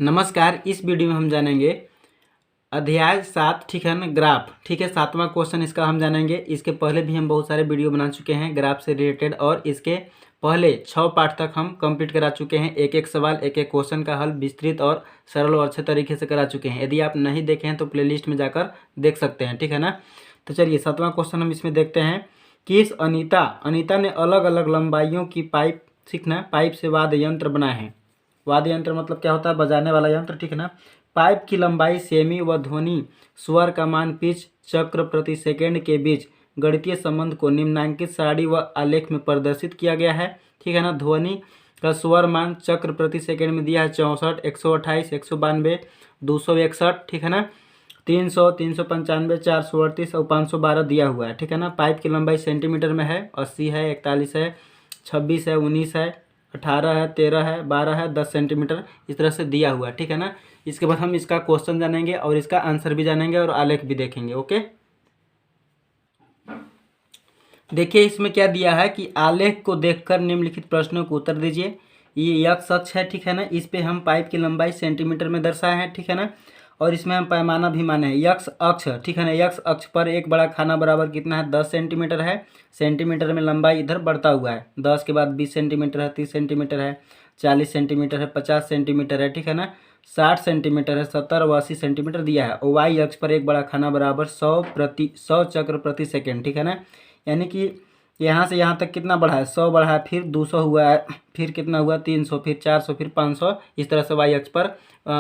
नमस्कार। इस वीडियो में हम जानेंगे अध्याय 7, ठीक है ना, ग्राफ। ठीक है, 7वां क्वेश्चन इसका हम जानेंगे। इसके पहले भी हम बहुत सारे वीडियो बना चुके हैं ग्राफ से रिलेटेड, और इसके पहले 6 पार्ट तक हम कंप्लीट करा चुके हैं। एक एक सवाल, एक एक क्वेश्चन का हल विस्तृत और सरल और अच्छे तरीके से करा चुके हैं। यदि आप नहीं देखे हैं तो प्लेलिस्ट में जाकर देख सकते हैं, ठीक है ना। तो चलिए 7वां क्वेश्चन हम इसमें देखते हैं कि इस अनीता ने अलग अलग लंबाइयों की पाइप से वाद्य यंत्र बनाए हैं। वाद्य यंत्र मतलब क्या होता है? बजाने वाला यंत्र, ठीक है ना। पाइप की लंबाई सेमी व ध्वनि स्वर का मान पिच चक्र प्रति सेकंड के बीच गणितीय संबंध को निम्नांकित सारणी व आलेख में प्रदर्शित किया गया है, ठीक है ना। ध्वनि का स्वर मान चक्र प्रति सेकंड में दिया है 64, 128, 192, 261, ठीक है ना, 300, 395, 438 और 512 दिया हुआ है, ठीक है ना। पाइप की लंबाई सेंटीमीटर में है, 80 है, 41 है, 26 है, 19 है, 18 है, 13 है, 12 है, 10 सेंटीमीटर इस तरह से दिया हुआ है, ठीक है ना। इसके बाद हम इसका क्वेश्चन जानेंगे और इसका आंसर भी जानेंगे और आलेख भी देखेंगे। ओके, देखिए इसमें क्या दिया है कि आलेख को देखकर निम्नलिखित प्रश्नों को उत्तर दीजिए। ये एक्स अक्ष है, ठीक है ना। इस पे हम पाइप की लंबाई सेंटीमीटर में दर्शाए हैं, ठीक है ना। और इसमें हम पैमाना भी माने हैं यक्स अक्ष, ठीक है ना। यक्स अक्ष पर एक बड़ा खाना बराबर कितना है? 10 सेंटीमीटर है। सेंटीमीटर में लंबाई इधर बढ़ता हुआ है, 10 के बाद 20 सेंटीमीटर है, 30 सेंटीमीटर है, 40 सेंटीमीटर है, 50 सेंटीमीटर है, ठीक है ना, 60 सेंटीमीटर है, 70 और 80 सेंटीमीटर दिया है। और वाई अक्ष पर एक बड़ा खाना बराबर 100 चक्र प्रति सेकेंड, ठीक है ना। यानी कि यहाँ से यहाँ तक कितना बढ़ा है? 100 बढ़ा है, फिर 200 हुआ है, फिर कितना हुआ? 300, फिर 400, फिर 500। इस तरह से वाई अक्ष पर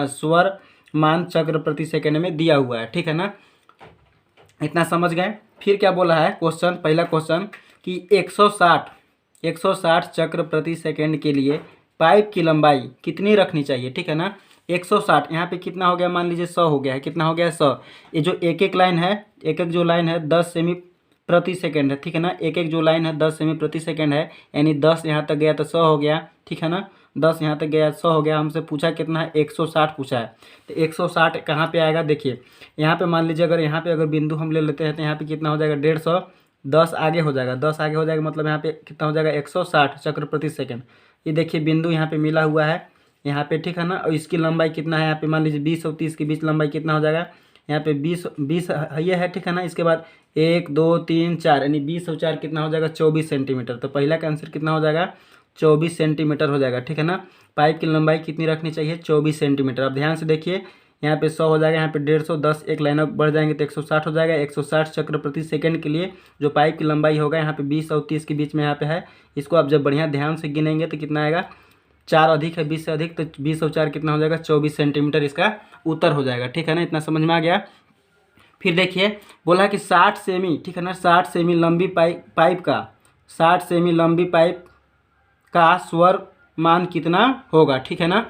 स्वर मान चक्र प्रति सेकंड में दिया हुआ है, ठीक है ना। इतना समझ गए। फिर क्या बोला है क्वेश्चन, पहला क्वेश्चन कि 160 चक्र प्रति सेकंड के लिए पाइप की लंबाई कितनी रखनी चाहिए, ठीक है ना। 160 यहाँ पे कितना हो गया? मान लीजिए 100 हो गया है। कितना हो गया? 100। ये जो एक एक लाइन है, एक एक जो लाइन है 10 सेमी प्रति सेकंड है, ठीक है ना। एक एक जो लाइन है 10 सेमी प्रति सेकंड है, यानी 10 यहाँ तक गया तो 100 हो गया, ठीक है ना। 10 यहाँ तक गया 100 हो गया। हमसे पूछा कितना है? 160 पूछा है। तो 160 कहाँ पे आएगा? देखिए यहाँ पे मान लीजिए अगर यहाँ पे अगर बिंदु हम ले लेते हैं तो यहाँ पे कितना हो जाएगा? 150। 10 आगे हो जाएगा, 10 आगे हो जाएगा, मतलब यहाँ पे कितना हो जाएगा? 160 चक्र प्रति सेकंड। ये देखिए बिंदु यहाँ पे मिला हुआ है यहाँ पे, ठीक है ना। और इसकी लंबाई कितना है? यहाँ पे मान लीजिए 20 और 30 के बीच लंबाई कितना हो जाएगा? यहाँ पे 20 ये है, ठीक है ना। इसके बाद 1 2 3 4, यानी 20 और 4 कितना हो जाएगा? 24 सेंटीमीटर। तो पहला का आंसर कितना हो जाएगा? 24 सेंटीमीटर हो जाएगा, ठीक है ना। पाइप की लंबाई कितनी रखनी चाहिए? 24 सेंटीमीटर। अब ध्यान से देखिए, यहाँ पे 100 हो जाएगा, यहाँ पे 150, 10 एक लाइन बढ़ जाएंगे तो 160 हो जाएगा। 160 चक्र प्रति सेकंड के लिए जो पाइप की लंबाई होगा यहाँ पे 20 और 30 के बीच में यहाँ पे है। इसको आप जब बढ़िया ध्यान से गिनेंगे तो कितना आएगा? 4 अधिक है 20 से अधिक, तो 20 और 4 कितना हो जाएगा? 24 सेंटीमीटर इसका उत्तर हो जाएगा, ठीक है ना। इतना समझ में आ गया। फिर देखिए बोला कि 60 सेमी, ठीक है ना, 60 सेमी लंबी पाइप का 60 सेमी लंबी पाइप का स्वर मान कितना होगा, ठीक है ना।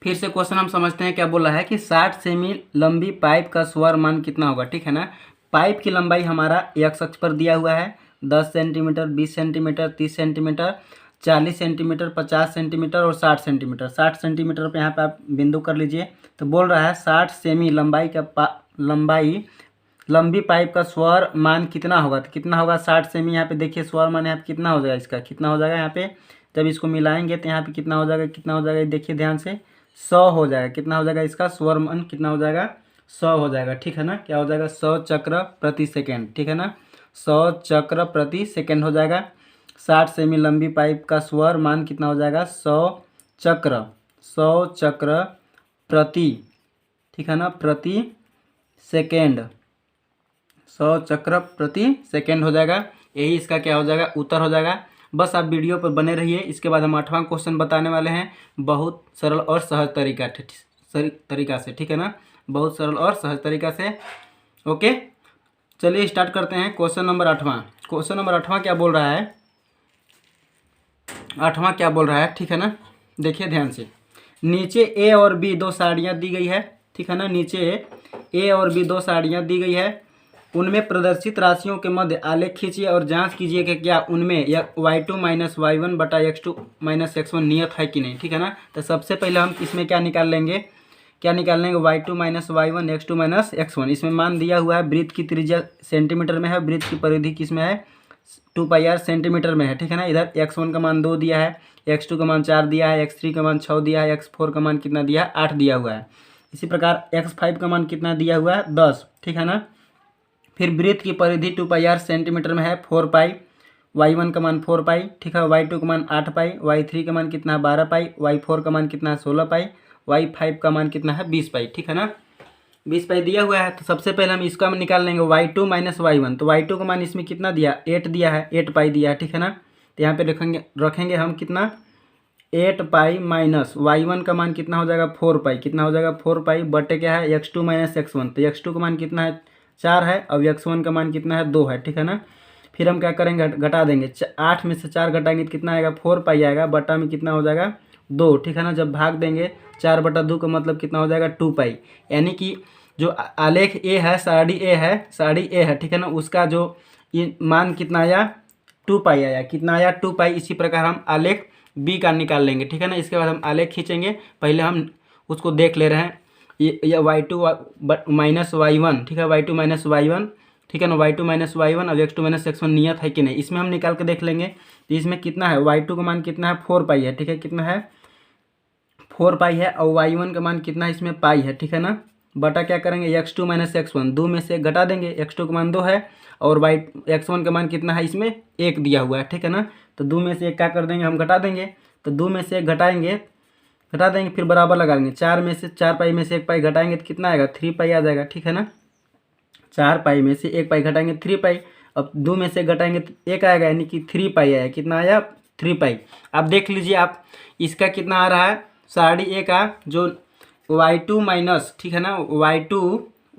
फिर से क्वेश्चन हम समझते हैं क्या बोला है कि 60 सेमी लंबी पाइप का स्वर मान कितना होगा, ठीक है ना। पाइप की लंबाई हमारा एक्स अक्ष पर दिया हुआ है 10 centimetre, 20 centimetre, 30 centimetre, 40 centimetre, 50 centimetre और 60 सेंटीमीटर। 60 सेंटीमीटर पे यहाँ पे आप बिंदु कर लीजिए। तो बोल रहा है 60 सेमी लंबी पाइप का स्वर मान कितना होगा। तो कितना होगा? 60 सेमी, यहाँ पे देखिए स्वर मान यहाँ पे कितना हो जाएगा? इसका कितना हो जाएगा? यहाँ पे जब इसको मिलाएंगे तो यहाँ पे कितना हो जाएगा? कितना हो जाएगा? देखिए ध्यान से, 100 हो जाएगा। कितना हो जाएगा? इसका स्वर मान कितना हो जाएगा? 100 हो जाएगा, ठीक है ना। क्या हो जाएगा? 100 चक्र प्रति सेकेंड, ठीक है ना। 100 चक्र प्रति सेकेंड हो जाएगा। 60 सेमी लंबी पाइप का स्वर मान कितना हो जाएगा? 100 चक्र प्रति, ठीक है ना, प्रति सेकेंड। 100 चक्र प्रति सेकेंड हो जाएगा। यही इसका क्या हो जाएगा? उत्तर हो जाएगा। बस आप वीडियो पर बने रहिए। इसके बाद हम 8वां क्वेश्चन बताने वाले हैं, बहुत सरल और सहज तरीका से, ठीक है ना। बहुत सरल और सहज तरीका से। ओके, चलिए स्टार्ट करते हैं। क्वेश्चन नंबर 8वां। क्वेश्चन नंबर 8वां क्या बोल रहा है? 8वां क्या बोल रहा है, ठीक है ना। देखिए ध्यान से, नीचे ए और बी दो साड़ियाँ दी गई है, ठीक है ना। नीचे ए और बी दो साड़ियाँ दी गई है, उनमें प्रदर्शित राशियों के मध्य आलेख खींचिए और जांच कीजिए कि क्या उनमें y2 माइनस y1 बटा x2 माइनस x1 नियत है कि नहीं, ठीक है ना। तो सबसे पहले हम इसमें क्या निकाल लेंगे? y2 minus y1 x2 minus x1। इसमें मान दिया हुआ है वृत्त की त्रिज्या सेंटीमीटर में है, वृत्त की परिधि किस में है? 2πr सेंटीमीटर में है, ठीक है ना। इधर x1 का मान 2 दिया है, x2 का मान 4 दिया है, x3 का मान 6 दिया है, x4 का मान कितना दिया है 8 दिया हुआ है। इसी प्रकार x5 का मान कितना दिया हुआ है 10, ठीक है ना। फिर वृत्त की परिधि 2πr सेंटीमीटर में है 4 पाई, y1 का मान 4 पाई, ठीक है, y2 का मान 8 पाई, y3 का मान कितना है 12 पाई, y4 का मान कितना है 16 पाई, y5 का मान कितना है 20 पाई, ठीक है ना। 20 पाई दिया हुआ है। तो सबसे पहले हम इसका निकाल लेंगे y2 माइनस y1। तो y2 का मान इसमें कितना दिया 8 दिया है, 8 पाई दिया है, ठीक है ना। तो यहाँ पे रखेंगे हम कितना 8 पाई माइनस y1 का मान कितना हो जाएगा 4 पाई, कितना हो जाएगा 4 पाई बटे क्या है x2 माइनस x1। तो x2 का मान कितना है 4 है, अब x1 का मान कितना है 2 है, ठीक है ना। फिर हम क्या करेंगे घटा देंगे, 8 में से 4 घटाएंगे तो कितना आएगा 4 पाई आएगा, बटा में कितना हो जाएगा 2, ठीक है ना। जब भाग देंगे 4/2 का मतलब कितना हो जाएगा 2 पाई। यानी कि जो आलेख ए है, साड़ी ए है, ठीक है ना, उसका जो ये मान कितना आया 2 पाई आया, कितना आया 2 पाई। इसी प्रकार हम आलेख बी का निकाल लेंगे, ठीक है ना। इसके बाद हम आलेख खींचेंगे, पहले हम उसको देख ले रहे हैं। ये y2 माइनस y1, ठीक है, y2 माइनस y1, ठीक है ना, y2 माइनस y1 और x2 माइनस x1 नियत है कि नहीं, इसमें हम निकाल के देख लेंगे। तो इसमें कितना है y2 का मान कितना है 4 पाई है, ठीक है, कितना है 4 पाई है, और y1 का मान कितना है इसमें पाई है, ठीक है ना। बटा क्या करेंगे x2 माइनस x1, 2 में से घटा देंगे, x2 का मान 2 है और x1 का मान कितना है इसमें 1 दिया हुआ है, ठीक है ना। तो 2 में से 1 क्या कर देंगे हम घटा देंगे। तो 2 में से 1 घटा देंगे फिर बराबर लगा लेंगे। 4 पाई में से 1 पाई घटाएंगे तो कितना आएगा 3 पाई आ जाएगा, ठीक है ना। 4 पाई में से 1 पाई घटाएंगे 3 पाई। अब 2 में से घटाएंगे तो 1 आएगा, यानी कि 3 पाई आया, कितना आया 3 पाई। अब देख लीजिए आप इसका कितना आ रहा है साड़ी ए का जो y2 माइनस, ठीक है ना,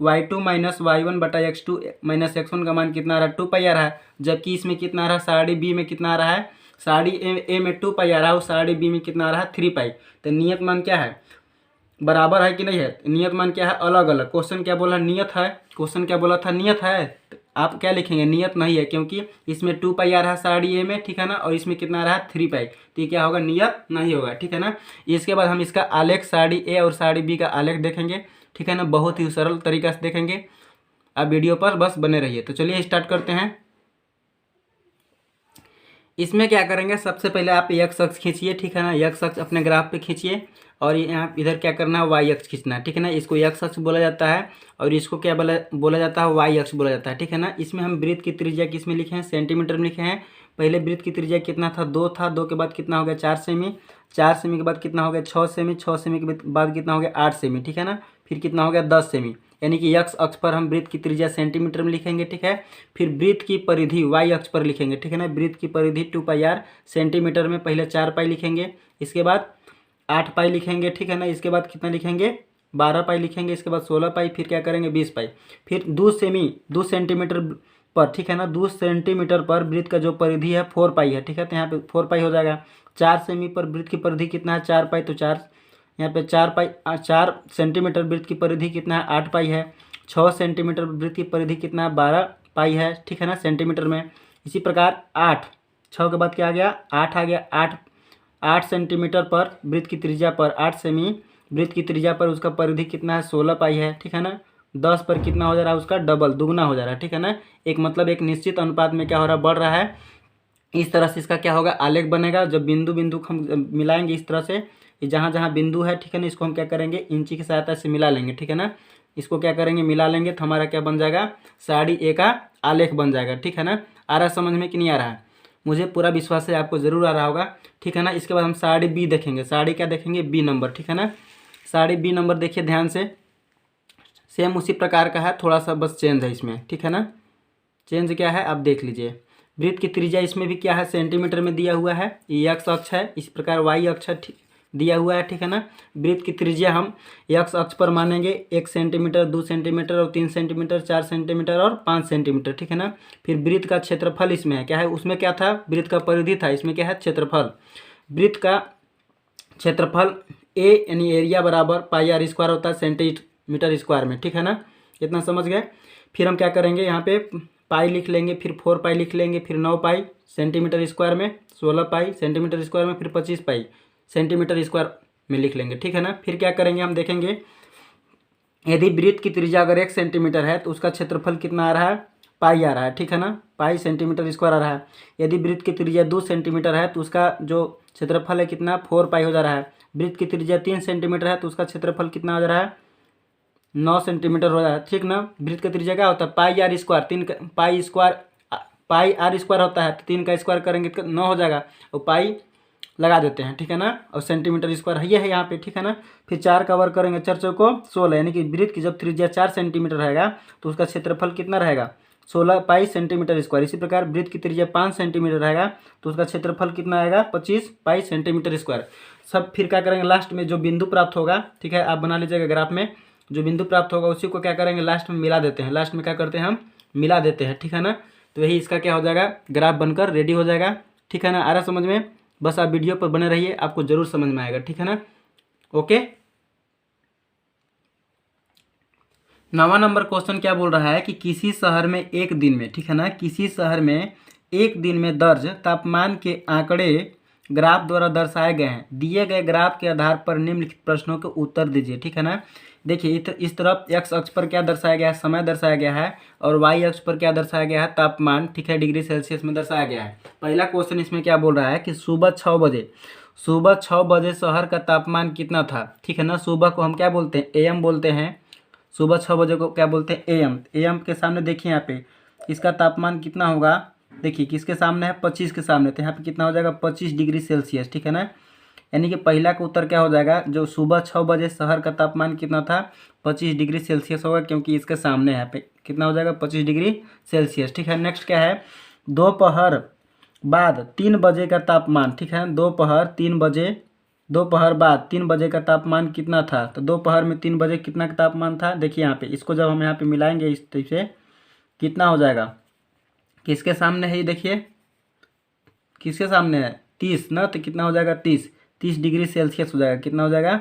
y2 माइनस y1 बटा x2 माइनस x1 का मान कितना आ रहा है 2 पाई आ रहा है। जबकि इसमें कितना आ रहा है साड़ी बी में कितना आ रहा है, साड़ी ए में 2 पाई आ रहा है और साड़ी बी में कितना आ रहा है 3 पाई। तो नियत मान क्या है बराबर है कि नहीं है, नियत मान क्या है अलग अलग। क्वेश्चन क्या बोला नियत है, क्वेश्चन क्या बोला था नियत है। तो आप क्या लिखेंगे नियत नहीं है, क्योंकि इसमें 2 पाई आ रहा है साड़ी ए में, ठीक है ना, और इसमें कितना आ रहा है 3 पाई। तो ये क्या होगा नियत नहीं होगा, ठीक है ना। इसके बाद हम इसका आलेख साड़ी ए और साड़ी बी का आलेख देखेंगे, ठीक है ना, बहुत ही सरल तरीका से देखेंगे। आप वीडियो पर बस बने रहिए। तो चलिए स्टार्ट करते हैं। इसमें क्या करेंगे सबसे पहले आप x अक्ष खींचिए, ठीक है ना, x अक्ष अपने ग्राफ पे खींचिए और यहाँ इधर क्या करना है y अक्ष खींचना है, ठीक है ना। इसको x अक्ष बोला जाता है और इसको क्या बोला जाता है y अक्ष बोला जाता है, ठीक है ना। इसमें हम वृत्त की त्रिज्या किस में लिखे हैं सेंटीमीटर में लिखे हैं। पहले वृत्त की त्रिज्या कितना था 2 था, 2 के बाद कितना हो गया 4 सेमी, 4 सेमी के बाद कितना हो गया 6 सेमी, 6 सेमी के बाद कितना हो गया 8 सेमी, ठीक है ना। फिर कितना हो गया 10 सेमी, यानी कि x अक्ष पर हम वृत्त की त्रिज्या सेंटीमीटर में लिखेंगे, ठीक है। फिर वृत्त की परिधि y अक्ष पर लिखेंगे, ठीक है ना। वृत्त की परिधि 2 पाई r सेंटीमीटर में पहले 4 पाई लिखेंगे, इसके बाद 8 पाई लिखेंगे, ठीक है ना। इसके बाद कितना लिखेंगे 12 पाई लिखेंगे, इसके बाद 16 पाई, फिर क्या करेंगे 20 पाई। फिर 2 सेंटीमीटर पर, ठीक है ना, 2 सेंटीमीटर पर वृत्त का जो परिधि है 4 पाई है, ठीक है। तो यहाँ पे 4 पाई हो जाएगा। 4 सेमी पर वृत्त की परिधि कितना है 4 पाई, तो 4 यहाँ पे 4 पाई 4 सेंटीमीटर वृत्त की परिधि कितना है 8 पाई है। 6 सेंटीमीटर वृत्त की परिधि कितना है 12 पाई है, ठीक है ना, सेंटीमीटर में। इसी प्रकार 8, 6 के बाद क्या आ गया 8 आ गया। 8 सेंटीमीटर पर वृत्त की त्रिज्या पर 8 सेमी वृत्त की त्रिज्या पर उसका परिधि कितना है 16 पाई है, ठीक है ना। 10 पर कितना हो जा रहा है उसका डबल दुगना हो जा रहा है, ठीक है ना। एक मतलब एक निश्चित अनुपात में क्या हो रहा है बढ़ रहा है। इस तरह से इसका क्या होगा आलेख बनेगा। जब बिंदु हम मिलाएंगे इस तरह से, जहाँ जहाँ बिंदु है, ठीक है ना, इसको हम क्या करेंगे इंची की सहायता से मिला लेंगे, ठीक है ना। इसको क्या करेंगे मिला लेंगे तो हमारा क्या बन जाएगा साड़ी ए का आलेख बन जाएगा, ठीक है ना। आ रहा है समझ में कि नहीं आ रहा है, मुझे पूरा विश्वास है आपको ज़रूर आ रहा होगा, ठीक है ना। इसके बाद हम साड़ी बी देखेंगे, साड़ी क्या देखेंगे बी नंबर, ठीक है ना। साड़ी बी नंबर देखिए ध्यान से, सेम उसी प्रकार का है, थोड़ा सा बस चेंज है इसमें, ठीक है ना। चेंज क्या है आप देख लीजिए। वृत्त की त्रिज्या इसमें भी क्या है सेंटीमीटर में दिया हुआ है, ये x अक्ष है, इस प्रकार y अक्ष दिया हुआ है, ठीक है ना। वृत्त की त्रिज्या हम x अक्ष पर मानेंगे 1 सेंटीमीटर, 2 सेंटीमीटर और 3 सेंटीमीटर, 4 सेंटीमीटर और 5 सेंटीमीटर, ठीक है ना। फिर वृत्त का क्षेत्रफल इसमें है क्या है, उसमें क्या था वृत्त का परिधि था, इसमें क्या है क्षेत्रफल। वृत्त का क्षेत्रफल ए यानी एरिया बराबर पाई r स्क्वायर होता है सेंटीमीटर स्क्वायर में, ठीक है ना। इतना समझ गए। फिर हम क्या करेंगे यहाँ पे पाई लिख लेंगे, फिर 4 पाई लिख लेंगे, फिर 9 पाई सेंटीमीटर स्क्वायर में, 16 पाई सेंटीमीटर स्क्वायर में, फिर 25 पाई सेंटीमीटर स्क्वायर में लिख लेंगे, ठीक है ना। फिर क्या करेंगे हम देखेंगे यदि वृत्त की त्रिज्या अगर 1 सेंटीमीटर है तो उसका क्षेत्रफल कितना आ रहा है पाई आ रहा है, ठीक है ना, पाई सेंटीमीटर स्क्वायर आ रहा है। यदि वृत्त की त्रिज्या 2 सेंटीमीटर है तो उसका जो क्षेत्रफल है कितना 4 पाई हो जा रहा है। वृत्त की त्रिज्या 3 सेंटीमीटर है तो उसका क्षेत्रफल कितना हो जा रहा है 9 सेंटीमीटर हो रहा है, ठीक ना। वृत्त का त्रिज्या क्या होता है pi R square, pi R square होता है, तो 3 का स्क्वायर करेंगे तो 9 हो जाएगा और पाई लगा देते हैं, ठीक है ना, और सेंटीमीटर स्क्वायर ये है यहाँ पे, ठीक है ना। फिर 4 का वर्ग करेंगे 4 चौको 16, यानी कि वृत्त की जब त्रिज्या 4 सेंटीमीटर रहेगा तो उसका क्षेत्रफल कितना रहेगा 16 पाई सेंटीमीटर स्क्वायर। इसी प्रकार वृत्त की त्रिज्या 5 सेंटीमीटर रहेगा तो उसका क्षेत्रफल कितना आएगा 25 पाई सेंटीमीटर स्क्वायर। सब फिर क्या करेंगे लास्ट में जो बिंदु प्राप्त होगा, ठीक है, आप बना लीजिएगा ग्राफ में, जो बिंदु प्राप्त होगा उसी को क्या करेंगे लास्ट में मिला देते हैं। लास्ट में क्या करते हैं हम मिला देते हैं, ठीक है ना। तो यही इसका क्या हो जाएगा ग्राफ बनकर रेडी हो जाएगा, ठीक है ना। आ रहा समझ में, बस आप वीडियो पर बने रहिए, आपको जरूर समझ में आएगा, ठीक है ना। ओके, 9वां नंबर क्वेश्चन क्या बोल रहा है कि किसी शहर में एक दिन में, ठीक है ना, किसी शहर में एक दिन में दर्ज तापमान के आंकड़े ग्राफ द्वारा दर्शाए गए हैं। दिए गए ग्राफ के आधार पर निम्नलिखित प्रश्नों के उत्तर दीजिए, ठीक है ना। देखिए इस तरफ एक्स अक्ष पर क्या दर्शाया गया है समय दर्शाया गया है, और वाई अक्ष पर क्या दर्शाया गया है तापमान, ठीक है, डिग्री सेल्सियस में दर्शाया गया है। पहला क्वेश्चन इसमें क्या बोल रहा है कि सुबह 6 बजे शहर का तापमान कितना था, ठीक है ना। सुबह को हम क्या बोलते हैं एएम बोलते हैं, सुबह 6 बजे को क्या बोलते हैं एएम। एएम के सामने देखिए यहाँ पे इसका तापमान कितना होगा, देखिए किसके सामने है 25 के सामने, तो यहाँ पे कितना हो जाएगा 25 डिग्री सेल्सियस, ठीक है ना। यानी कि पहला का उत्तर क्या हो जाएगा, जो सुबह 6 बजे शहर का तापमान कितना था 25 डिग्री सेल्सियस होगा, क्योंकि इसके सामने यहाँ पे कितना हो जाएगा 25 डिग्री सेल्सियस, ठीक है। नेक्स्ट क्या है दोपहर बाद 3 बजे का तापमान, ठीक है, दोपहर बाद 3 बजे का तापमान कितना था। तो दोपहर में 3 बजे कितना का तापमान था, देखिए यहाँ पे इसको जब हम यहाँ पे मिलाएंगे इस तरीके से कितना हो जाएगा, किसके सामने है ये देखिए, किसके सामने है 30 ना, तो कितना हो जाएगा 30 डिग्री सेल्सियस हो जाएगा, कितना हो जाएगा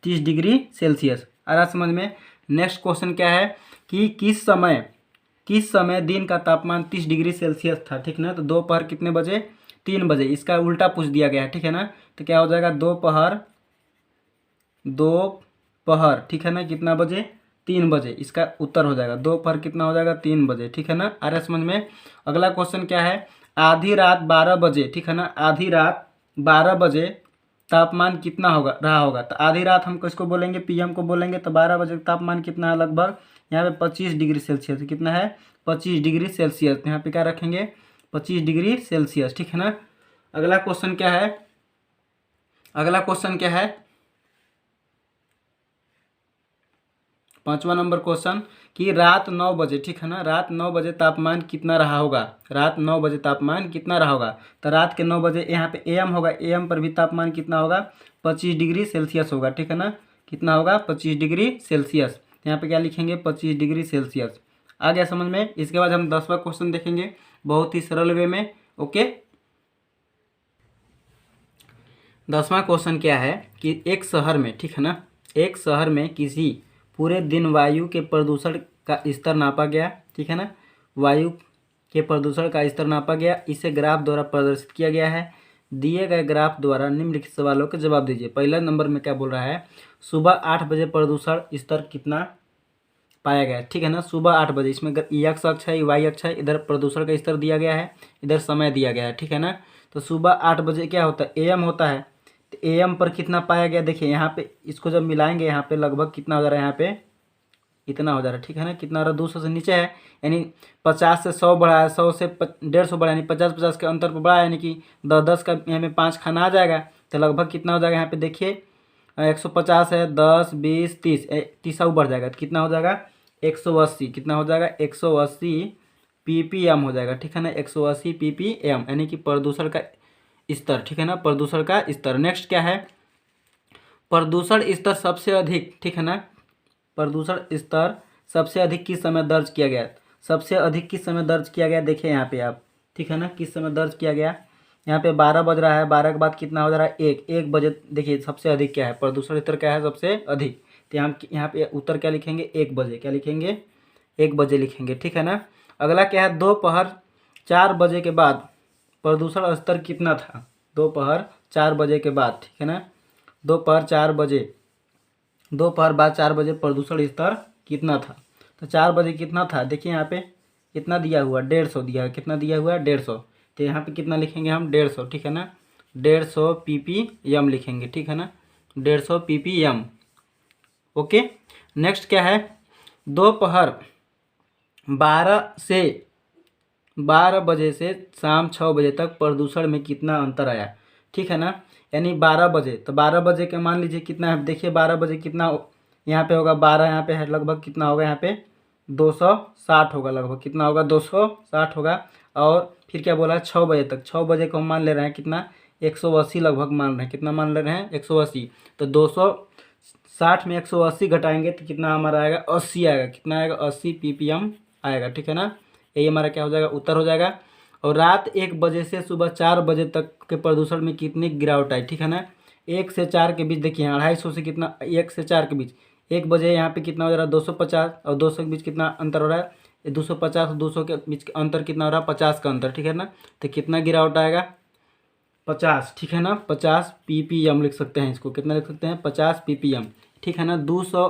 30 डिग्री सेल्सियस। आ रहा समझ में। नेक्स्ट क्वेश्चन क्या है कि किस समय दिन का तापमान 30 डिग्री सेल्सियस था, ठीक ना। तो दोपहर कितने बजे 3 बजे, इसका उल्टा पूछ दिया गया है, ठीक है ना। तो क्या हो जाएगा दोपहर, ठीक है ना, कितना बजे 3 बजे, इसका उत्तर हो जाएगा दोपहर कितना हो जाएगा 3 बजे, ठीक है ना। आ रहा समझ में। अगला क्वेश्चन क्या है आधी रात 12 बजे, ठीक है ना, आधी रात 12 बजे तापमान कितना रहा होगा। तो आधी रात हम किसको बोलेंगे पीएम को बोलेंगे, तो 12 बजे तापमान कितना है लगभग यहाँ पे 25 डिग्री सेल्सियस, कितना है 25 डिग्री सेल्सियस, यहाँ पे क्या रखेंगे 25 डिग्री सेल्सियस, ठीक है ना। अगला क्वेश्चन क्या है, पांचवा नंबर क्वेश्चन कि रात 9 बजे, ठीक है ना, रात 9 बजे तापमान कितना रहा होगा, रात 9 बजे तापमान कितना रहा होगा। तो रात के 9 बजे यहाँ पे एएम होगा, एएम पर भी तापमान कितना होगा 25 डिग्री सेल्सियस होगा, ठीक है ना, कितना होगा 25 डिग्री सेल्सियस। यहाँ पे क्या लिखेंगे 25 डिग्री सेल्सियस। आ गया समझ में। इसके बाद हम 10वां क्वेश्चन देखेंगे बहुत ही सरल वे में। ओके, 10वां क्वेश्चन क्या है कि एक शहर में, ठीक है ना, एक शहर में किसी पूरे दिन वायु के प्रदूषण का स्तर नापा गया, ठीक है ना, वायु के प्रदूषण का स्तर नापा गया, इसे ग्राफ द्वारा प्रदर्शित किया गया है। दिए गए ग्राफ द्वारा निम्नलिखित सवालों के जवाब दीजिए। पहला नंबर में क्या बोल रहा है सुबह 8 बजे प्रदूषण स्तर कितना पाया गया, ठीक है ना, सुबह 8 बजे। इसमें एक्स अक्ष है वाई अक्ष है, इधर प्रदूषण का स्तर दिया गया है, इधर समय दिया गया है, ठीक है ना। तो सुबह 8 बजे क्या होता है एएम होता है, तो एएम पर कितना पाया गया देखिए यहाँ पे इसको जब मिलाएंगे यहाँ पे लगभग कितना हो जा रहा है, यहाँ पे इतना हो जा रहा है, ठीक है ना, कितना हो रहा है 200 से नीचे है, यानी 50 से 100 बढ़ा है, 100 से 150 बढ़ा, यानी 50-50 के अंतर पर बढ़ा है, यानी कि 10-10 का यहाँ में 5 खाना आ जाएगा, तो लगभग कितना हो जाएगा यहाँ पे देखिए 150 है 10 20 30 30 बढ़ जाएगा, तो कितना हो जाएगा 180, कितना हो जाएगा 180 ppm हो जाएगा, ठीक है ना, 180 ppm, यानी कि प्रदूषण का स्तर, ठीक है ना, प्रदूषण का स्तर। नेक्स्ट क्या है प्रदूषण स्तर सबसे अधिक, ठीक है ना, प्रदूषण स्तर सबसे अधिक किस समय दर्ज किया गया, सबसे अधिक किस समय दर्ज किया गया देखिए यहाँ पे आप, ठीक है ना, किस समय दर्ज किया गया। यहाँ पे 12 बज रहा है, 12 के बाद कितना हो जा रहा है 1 बजे, देखिए सबसे अधिक क्या है प्रदूषण स्तर क्या है सबसे अधिक, तो यहाँ पे उत्तर क्या लिखेंगे 1 बजे, क्या लिखेंगे 1 बजे लिखेंगे, ठीक है ना। अगला क्या है दोपहर 4 बजे के बाद प्रदूषण स्तर कितना था, दोपहर 4 बजे के बाद, ठीक है ना, दोपहर बाद 4 बजे प्रदूषण स्तर कितना था। तो 4 बजे कितना था देखिए यहाँ पे इतना दिया हुआ 150 दिया है, कितना दिया हुआ है 150, तो यहाँ पे कितना लिखेंगे हम 150, ठीक है ना, 150 ppm लिखेंगे, ठीक है ना, 150 ppm। ओके। नेक्स्ट क्या है, दोपहर 12 बजे से शाम 6 बजे तक प्रदूषण में कितना अंतर आया, ठीक है ना, यानी 12 बजे, तो 12 बजे का मान लीजिए कितना है, देखिए 12 बजे कितना यहाँ पे होगा, 12 यहाँ पे है लगभग कितना होगा, यहाँ पे 260 होगा लगभग, कितना होगा 260 होगा। और फिर क्या बोला है 6 बजे तक, 6 बजे को हम मान ले रहे हैं कितना 180 लगभग मान रहे हैं, कितना मान ले रहे हैं 180, तो 260 में 180 घटाएंगे तो कितना हमारा आएगा 80 आएगा, कितना आएगा 80 ppm आएगा, ठीक है ना, यही हमारा क्या हो जाएगा उत्तर हो जाएगा। और रात 1 बजे से सुबह 4 बजे तक के प्रदूषण में कितनी गिरावट आई, ठीक है ना, 1 से 4 के बीच देखिए 250 से कितना 1 से 4 के बीच, 1 बजे यहाँ पे कितना हो जा रहा है 250 और 200 के बीच कितना अंतर हो रहा है, 250 और 200 के बीच का अंतर कितना हो रहा है 50 का अंतर, ठीक है ना, तो कितना गिरावट आएगा 50, ठीक है ना, 50 ppm लिख सकते हैं इसको, कितना लिख सकते हैं 50 ppm, ठीक है ना। 200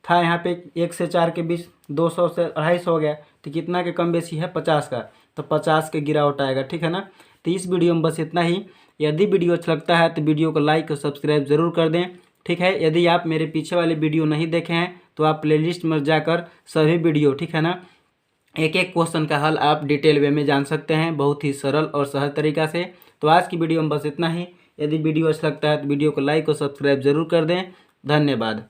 था यहाँ पे 1 से 4 के बीच, 200 से 250 हो गया, तो कितना के कम बेसी है 50 का, तो 50 के गिरावट आएगा, ठीक है ना। तो इस वीडियो में बस इतना ही। यदि वीडियो अच्छा लगता है तो वीडियो को लाइक और सब्सक्राइब जरूर कर दें, ठीक है। यदि आप मेरे पीछे वाले वीडियो नहीं देखे हैं तो आप प्लेलिस्ट में जाकर सभी वीडियो, ठीक है ना, एक एक क्वेश्चन का हल आप डिटेल वे में जान सकते हैं बहुत ही सरल और सहज तरीका से। तो आज की वीडियो में बस इतना ही। यदि वीडियो अच्छा लगता है तो वीडियो को लाइक और सब्सक्राइब जरूर कर दें। धन्यवाद।